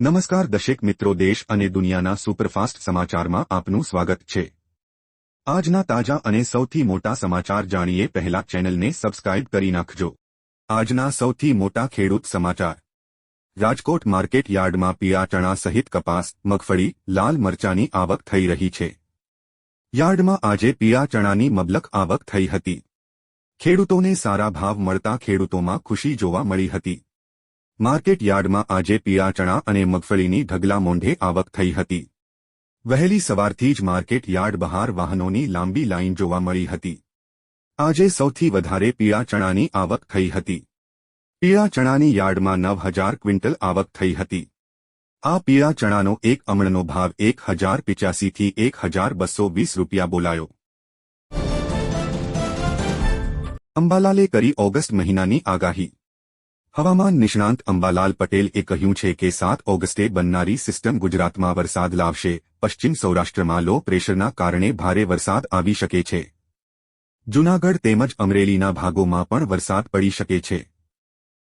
નમસ્કાર દર્શક મિત્રો, દેશ અને દુનિયાના સુપરફાસ્ટ સમાચારમાં આપનું સ્વાગત છે। આજના તાજા અને સૌથી મોટા સમાચાર જાણીએ પહેલા ચેનલને સબસ્ક્રાઇબ કરી નાખજો। આજના સૌથી મોટા ખેડૂત સમાચાર। રાજકોટ માર્કેટ યાર્ડમાં પીળા ચણા સહિત કપાસ, મગફળી, લાલ મરચાની આવક થઈ રહી છે। યાર્ડમાં આજે પીળા ચણાની મબલક આવક થઈ હતી। ખેડૂતોને સારા ભાવ મળતા ખેડૂતોમાં ખુશી જોવા મળી હતી। માર્કેટ યાર્ડમાં આજે પીળા ચણા અને મગફળીની ઢગલા મોંઢે આવક થઈ હતી। વહેલી સવારથી જ માર્કેટ યાર્ડ બહાર વાહનોની લાંબી લાઇન જોવા મળી હતી। આજે સૌથી વધારે પીળા ચણાની આવક થઈ હતી। પીળા ચણાની યાર્ડમાં 9,000 ક્વિન્ટલ આવક થઈ હતી। આ પીળા ચણાનો એક અમણનો ભાવ 1,085 થી 1,220 રૂપિયા બોલાયો। અંબાલાલે કરી ઓગસ્ટ મહિનાની આગાહી। હવામાન નિષ્ણાંત અંબાલાલ પટેલે કહ્યું છે કે 7 ઓગસ્ટે બનનારી સિસ્ટમ ગુજરાતમાં વરસાદ લાવશે। પશ્ચિમ સૌરાષ્ટ્રમાં લો પ્રેશરના કારણે ભારે વરસાદ આવી શકે છે। જૂનાગઢ તેમજ અમરેલીના ભાગોમાં પણ વરસાદ પડી શકે છે।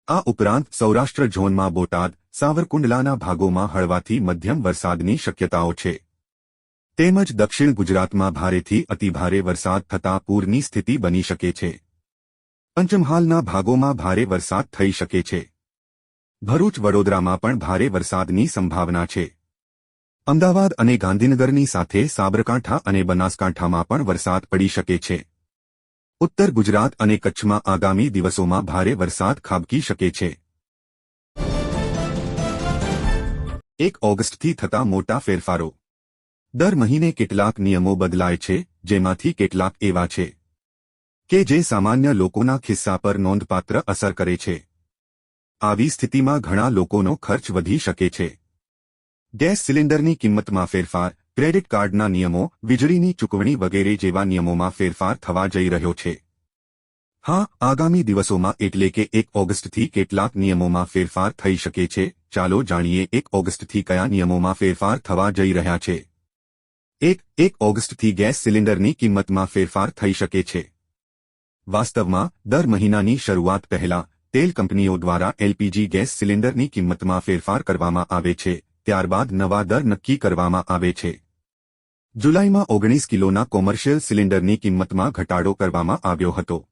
આ ઉપરાંત સૌરાષ્ટ્ર ઝોનમાં બોટાદ, સાવરકુંડલાના ભાગોમાં હળવાથી મધ્યમ વરસાદની શક્યતાઓ છે। તેમજ દક્ષિણ ગુજરાતમાં ભારેથી અતિભારે વરસાદ થતાં પૂરની સ્થિતિ બની શકે છે। પંચમહાલના ભાગોમાં ભારે વરસાદ થઈ શકે છે। ભરૂચ, વડોદરામાં પણ ભારે વરસાદની સંભાવના છે। અમદાવાદ અને ગાંધીનગરની સાથે સાબરકાંઠા અને બનાસકાંઠામાં પણ વરસાદ પડી શકે છે। ઉત્તર ગુજરાત અને કચ્છમાં આગામી દિવસોમાં ભારે વરસાદ ખાબકી શકે છે। 1 ઓગસ્ટથી થતા મોટા ફેરફારો। દર મહિને કેટલાક નિયમો બદલાય છે, જેમાંથી કેટલાક એવા છે કે જે સામાન્ય લોકોના ખિસ્સા પર નોંધપાત્ર અસર કરે છે। આવી સ્થિતિમાં ઘણા લોકોનો ખર્ચ વધી શકે છે। ગેસ સિલિન્ડરની કિંમતમાં ફેરફાર, ક્રેડિટ કાર્ડના નિયમો, વીજળીની ચૂકવણી વગેરે જેવા નિયમોમાં ફેરફાર થવા જઈ રહ્યો છે। હા, આગામી દિવસોમાં એટલે કે 1 ઓગસ્ટથી કેટલાક નિયમોમાં ફેરફાર થઈ શકે છે। ચાલો જાણીએ 1 ઓગસ્ટથી કયા નિયમોમાં ફેરફાર થવા જઈ રહ્યા છે। 1 ઓગસ્ટથી ગેસ સિલિન્ડરની કિંમતમાં ફેરફાર થઈ શકે છે। વાસ્તવમાં દર મહિનાની શરૂઆત પહેલા તેલ કંપનીઓ દ્વારા એલપીજી ગેસ સિલિન્ડરની કિંમતમાં ફેરફાર કરવામાં આવે છે, ત્યારબાદ નવા દર નક્કી કરવામાં આવે છે। જુલાઈમાં 19 કિલોના કોમર્શિયલ સિલિન્ડરની કિંમતમાં ઘટાડો કરવામાં આવ્યો હતો।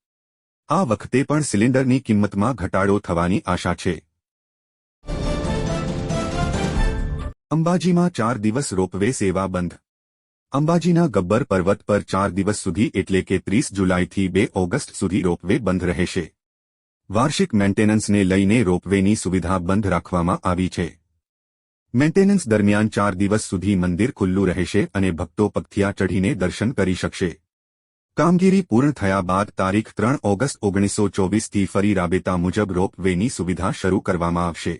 આ વખતે પણ સિલિન્ડરની કિંમતમાં ઘટાડો થવાની આશા છે। અંબાજીમાં 4 દિવસ રોપવે સેવા બંધ। અંબાજીના ગબ્બર પર્વત પર 4 દિવસ સુધી એટલે કે 30 જુલાઈથી 2 ઓગસ્ટ સુધી રોપવે બંધ રહેશે। વાર્ષિક મેન્ટેનન્સને લઈને રોપવેની સુવિધા બંધ રાખવામાં આવી છે। મેન્ટેનન્સ દરમિયાન 4 દિવસ સુધી મંદિર ખુલ્લું રહેશે અને ભક્તો પગથિયા ચઢીને દર્શન કરી શકશે। કામગીરી પૂર્ણ થયા બાદ તારીખ 3 ઓગસ્ટ 1924થી ફરી રાબેતા મુજબ રોપવેની સુવિધા શરૂ કરવામાં આવશે।